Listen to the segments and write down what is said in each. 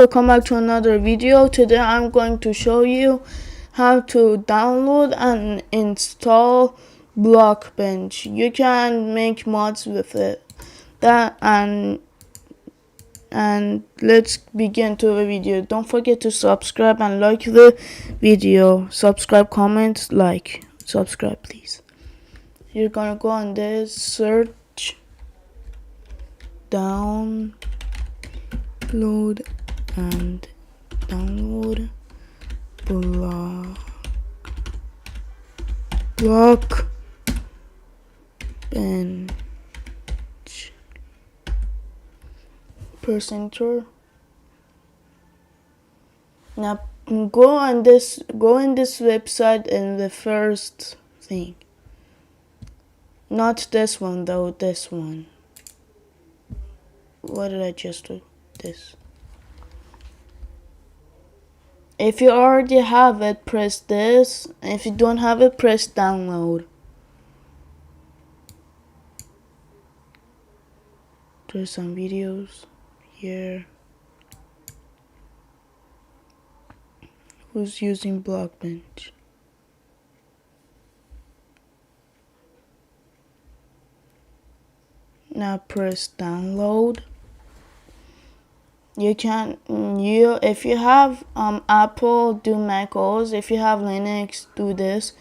Welcome back to another video. Today I'm going to show you how to download and install Blockbench. You can make mods with it. And let's begin to the video. Don't forget to subscribe and like the video. Subscribe, comment, like. Subscribe, please. You're gonna go on this, search download and download Blockbench. Press enter. Now go in this website in the first thing. Not this one though, this one. What did I just do? This. If you already have it, press this. If you don't have it, press download. There's some videos here. Who's using Blockbench? Now press download. If you have Apple, do Mac OS. If you have Linux, do this.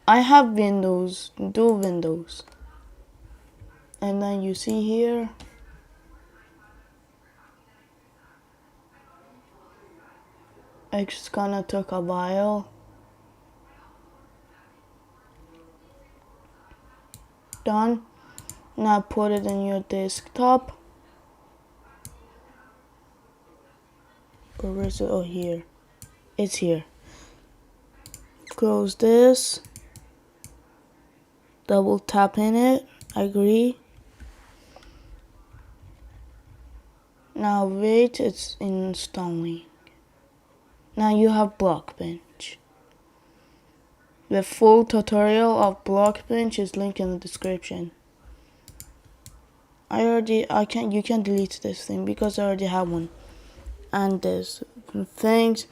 I have Windows, do Windows. And then you see here, it's gonna take a while. Done. Now put it in your desktop. Where is it? Oh, here. It's here. Close this. Double tap in it. Agree. Now wait, it's installing. Now you have Blockbench. The full tutorial of Blockbench is linked in the description. You can delete this thing because I already have one. And this. Thanks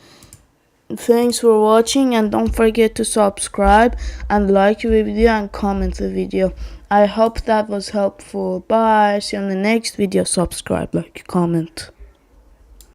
for watching, and don't forget to subscribe and like the video and comment the video. I hope that was helpful. Bye. See you on the next video. Subscribe, like, comment.